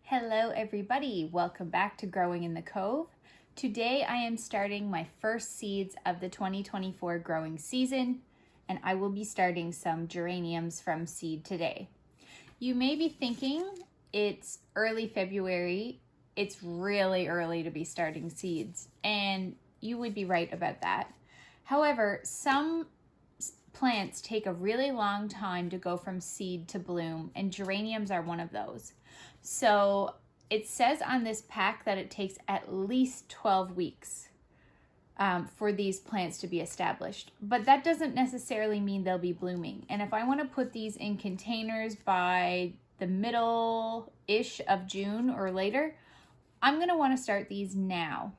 Hello everybody, welcome back to Growing in the Cove. Today I am starting my first seeds of the 2024 growing season, and I will be starting some geraniums from seed today. You may be thinking it's early February, it's really early to be starting seeds, and you would be right about that. However, some plants take a really long time to go from seed to bloom, and geraniums are one of those. So it says on this pack that it takes at least 12 weeks for these plants to be established, but that doesn't necessarily mean they'll be blooming. And if I want to put these in containers by the middle-ish of June or later, I'm going to want to start these now.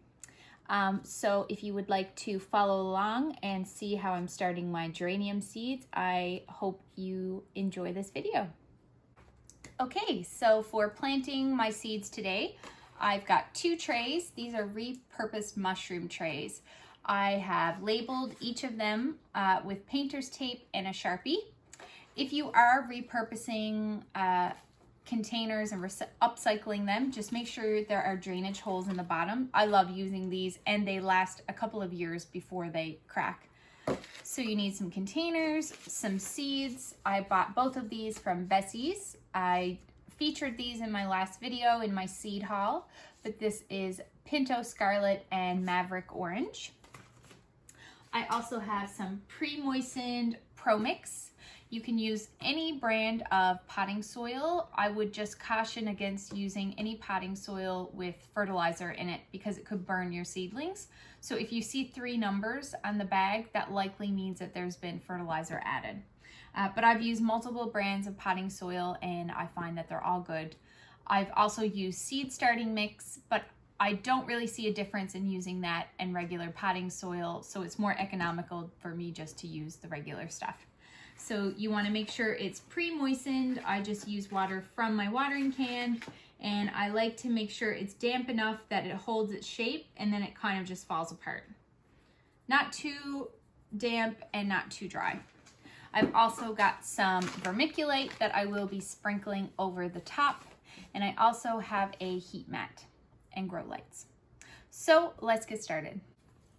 So if you would like to follow along and see how I'm starting my geranium seeds, I hope you enjoy this video. Okay, so for planting my seeds today, I've got 2 trays. These are repurposed mushroom trays. I have labeled each of them with painter's tape and a Sharpie. If you are repurposing containers and upcycling them, just make sure there are drainage holes in the bottom. I love using these and they last a couple of years before they crack. So you need some containers, some seeds. I bought both of these from Bessie's. I featured these in my last video in my seed haul, but this is Pinto Scarlet and Maverick Orange. I also have some pre-moistened Pro Mix. You can use any brand of potting soil. I would just caution against using any potting soil with fertilizer in it because it could burn your seedlings. So if you see 3 numbers on the bag, that likely means that there's been fertilizer added. But I've used multiple brands of potting soil and I find that they're all good. I've also used seed starting mix, but I don't really see a difference in using that and regular potting soil, so it's more economical for me just to use the regular stuff. So you want to make sure it's pre-moistened. I just use water from my watering can, and I like to make sure it's damp enough that it holds its shape and then it kind of just falls apart. Not too damp and not too dry. I've also got some vermiculite that I will be sprinkling over the top, and I also have a heat mat and grow lights. So let's get started.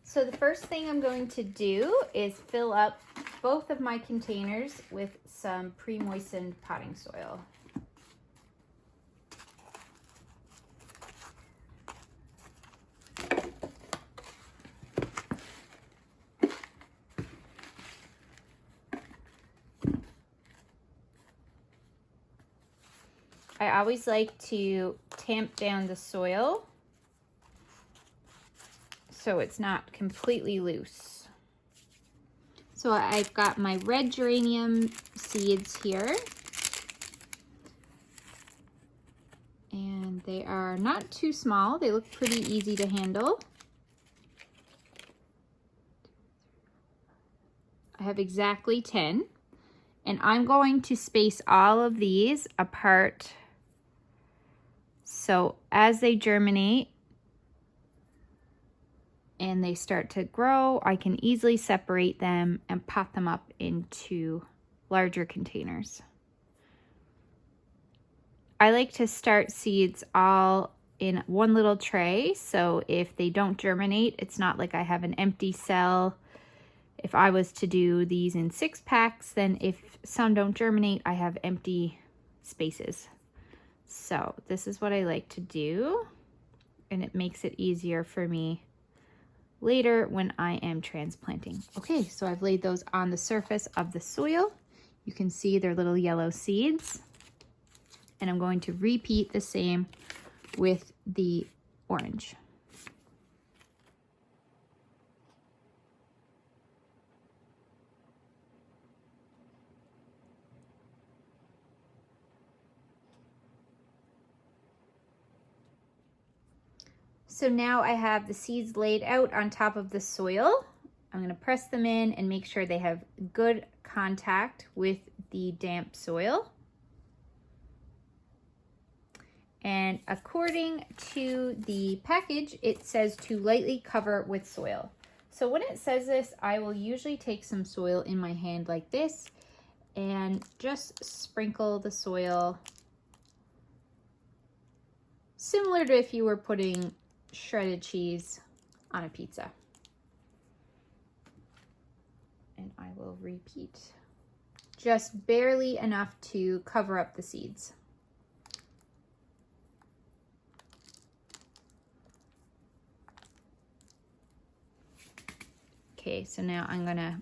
So the first thing I'm going to do is fill up both of my containers with some pre-moistened potting soil. I always like to tamp down the soil so it's not completely loose. So I've got my red geranium seeds here, and they are not too small. They look pretty easy to handle. I have exactly 10, and I'm going to space all of these apart so as they germinate and they start to grow, I can easily separate them and pot them up into larger containers. I like to start seeds all in one little tray, so if they don't germinate, it's not like I have an empty cell. If I was to do these in 6 packs, then if some don't germinate, I have empty spaces. So this is what I like to do, and it makes it easier for me later when I am transplanting. Okay, so I've laid those on the surface of the soil. You can see they're little yellow seeds. And I'm going to repeat the same with the orange. So now I have the seeds laid out on top of the soil. I'm going to press them in and make sure they have good contact with the damp soil. And according to the package, it says to lightly cover with soil. So when it says this, I will usually take some soil in my hand like this and just sprinkle the soil similar to if you were putting shredded cheese on a pizza. And I will repeat. Just barely enough to cover up the seeds. Okay, so now I'm gonna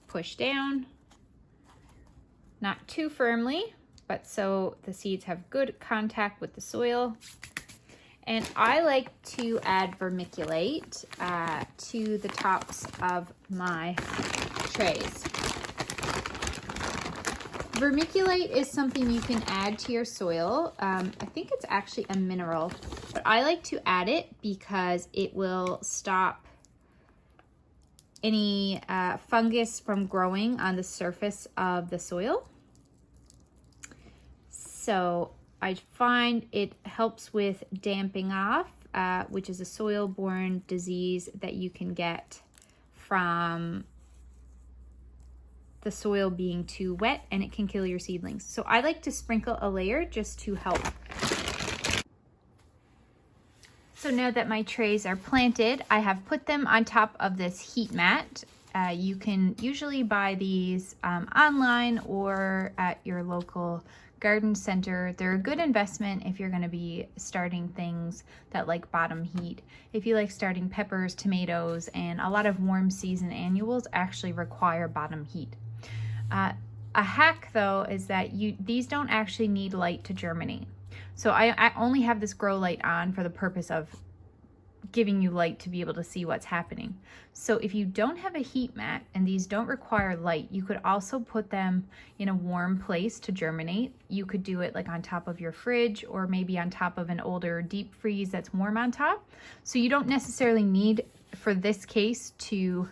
push down, not too firmly, but so the seeds have good contact with the soil. And I like to add vermiculite to the tops of my trays. Vermiculite is something you can add to your soil. I think it's actually a mineral, but I like to add it because it will stop any fungus from growing on the surface of the soil. So I find it helps with damping off, which is a soil-borne disease that you can get from the soil being too wet, and it can kill your seedlings. So I like to sprinkle a layer just to help. So now that my trays are planted, I have put them on top of this heat mat. You can usually buy these online or at your local garden center. They're a good investment if you're going to be starting things that like bottom heat. If you like starting peppers, tomatoes, and a lot of warm season annuals actually require bottom heat. A hack though is that these don't actually need light to germinate. So I only have this grow light on for the purpose of giving you light to be able to see what's happening. So if you don't have a heat mat and these don't require light, you could also put them in a warm place to germinate. You could do it like on top of your fridge or maybe on top of an older deep freeze that's warm on top. So you don't necessarily need, for this case, to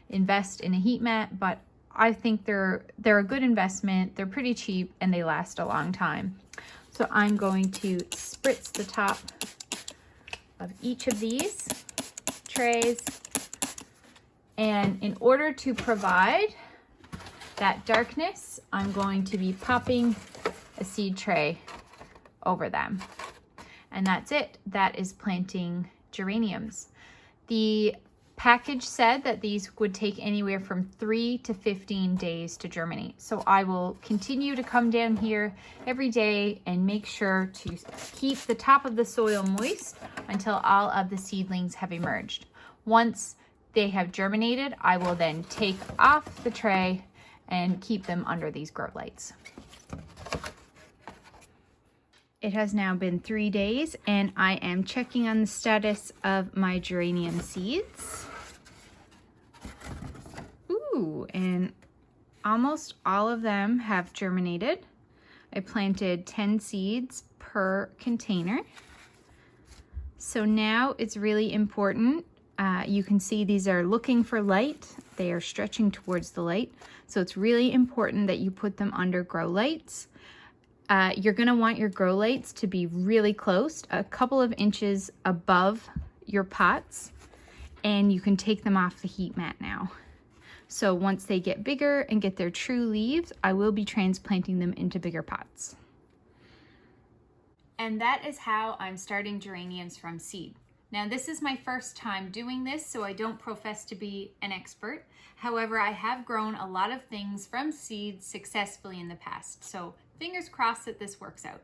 invest in a heat mat, but I think they're a good investment. They're pretty cheap and they last a long time. So I'm going to spritz the top of each of these trays. And in order to provide that darkness, I'm going to be popping a seed tray over them. And that's it. That is planting geraniums. The package said that these would take anywhere from 3 to 15 days to germinate. So I will continue to come down here every day and make sure to keep the top of the soil moist until all of the seedlings have emerged. Once they have germinated, I will then take off the tray and keep them under these grow lights. It has now been 3 days and I am checking on the status of my geranium seeds. Ooh, and almost all of them have germinated. I planted 10 seeds per container. So now it's really important. You can see these are looking for light. They are stretching towards the light. So it's really important that you put them under grow lights. You're gonna want your grow lights to be really close, a couple of inches above your pots, and you can take them off the heat mat now. So once they get bigger and get their true leaves, I will be transplanting them into bigger pots. And that is how I'm starting geraniums from seed. Now this is my first time doing this, so I don't profess to be an expert. However, I have grown a lot of things from seeds successfully in the past, so fingers crossed that this works out.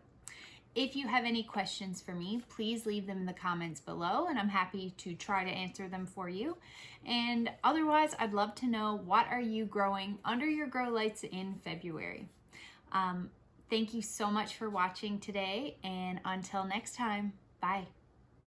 If you have any questions for me, please leave them in the comments below and I'm happy to try to answer them for you. And otherwise, I'd love to know, what are you growing under your grow lights in February? Thank you so much for watching today, and until next time, bye.